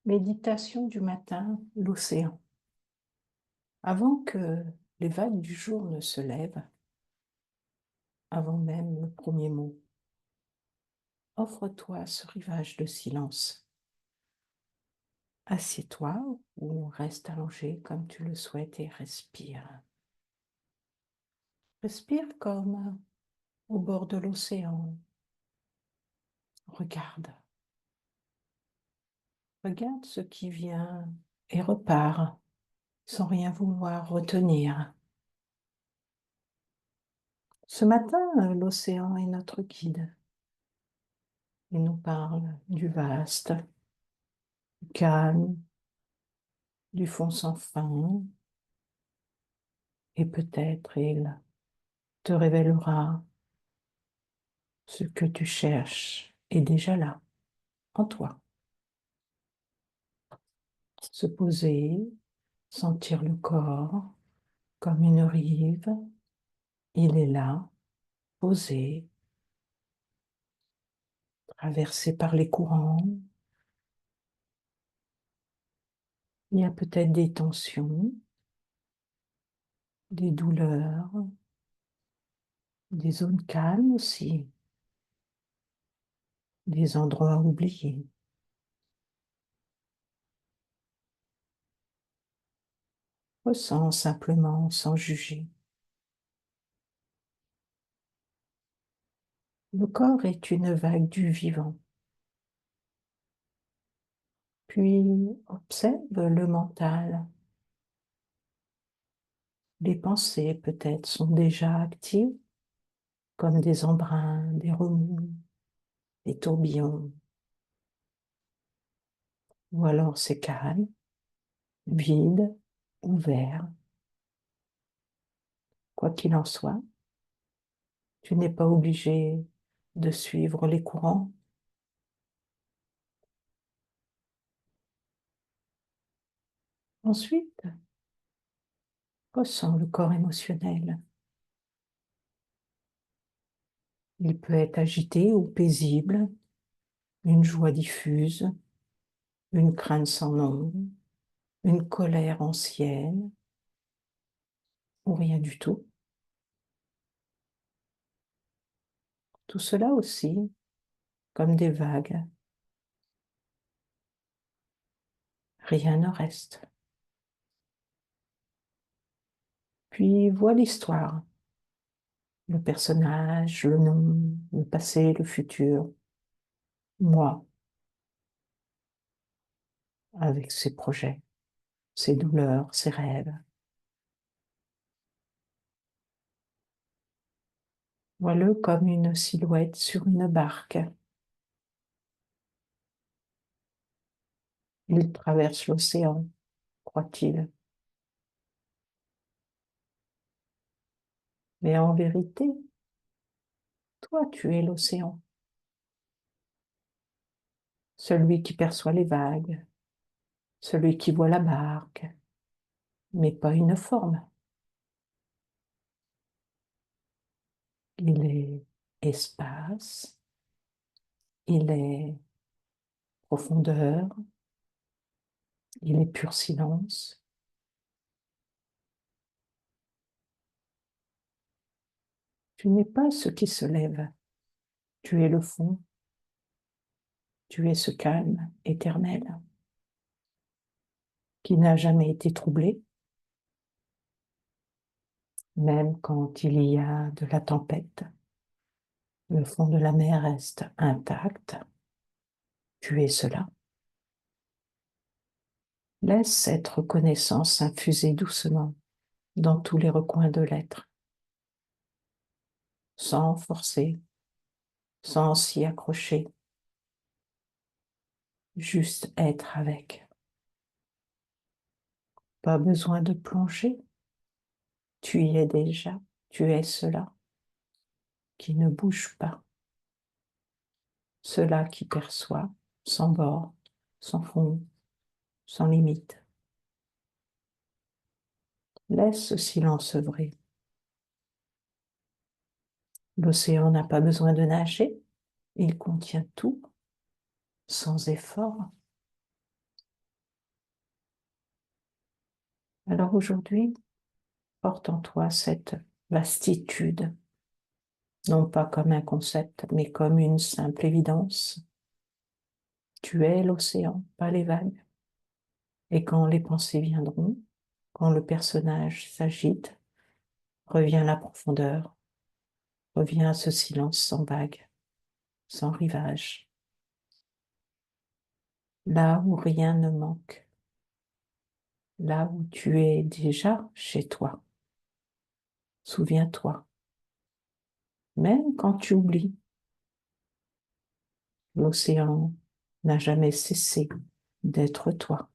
Méditation du matin, l'océan. Avant que les vagues du jour ne se lèvent, avant même le premier mot, offre-toi ce rivage de silence. Assieds-toi ou reste allongé comme tu le souhaites et respire. Respire comme au bord de l'océan. Regarde. Regarde ce qui vient et repart sans rien vouloir retenir. Ce matin, l'océan est notre guide. Il nous parle du vaste, du calme, du fond sans fin, et peut-être il te révélera ce que tu cherches est déjà là, en toi. Se poser, sentir le corps comme une rive, il est là, posé, traversé par les courants. Il y a peut-être des tensions, des douleurs, des zones calmes aussi, des endroits oubliés. Ressens simplement sans juger. Le corps est une vague du vivant. Puis observe le mental. Les pensées peut-être sont déjà actives, comme des embruns, des remous, des tourbillons. Ou alors c'est calme, vide, ouvert. Quoi qu'il en soit, tu n'es pas obligé de suivre les courants. Ensuite, ressens le corps émotionnel. Il peut être agité ou paisible, une joie diffuse, une crainte sans nom, une colère ancienne, ou rien du tout. Tout cela aussi, comme des vagues. Rien ne reste. Puis vois l'histoire, le personnage, le nom, le passé, le futur. Moi, avec ses projets, ses douleurs, ses rêves. Vois-le comme une silhouette sur une barque. Il traverse l'océan, croit-il. Mais en vérité, toi, tu es l'océan. Celui qui perçoit les vagues, celui qui voit la barque, mais pas une forme. Il est espace, il est profondeur, il est pur silence. Tu n'es pas ce qui se lève, tu es le fond, tu es ce calme éternel qui n'a jamais été troublé, même quand il y a de la tempête. Le fond de la mer reste intact, tu es cela. Laisse cette reconnaissance s'infuser doucement dans tous les recoins de l'être, sans forcer, sans s'y accrocher, juste être avec. Pas besoin de plonger, tu y es déjà, tu es cela qui ne bouge pas, cela qui perçoit sans bord, sans fond, sans limite. Laisse ce silence œuvrer. L'océan n'a pas besoin de nager, il contient tout, sans effort. Alors aujourd'hui, porte en toi cette vastitude, non pas comme un concept, mais comme une simple évidence. Tu es l'océan, pas les vagues. Et quand les pensées viendront, quand le personnage s'agite, revient la profondeur, revient ce silence sans vague, sans rivage, là où rien ne manque, là où tu es déjà chez toi. Souviens-toi, même quand tu oublies, l'océan n'a jamais cessé d'être toi.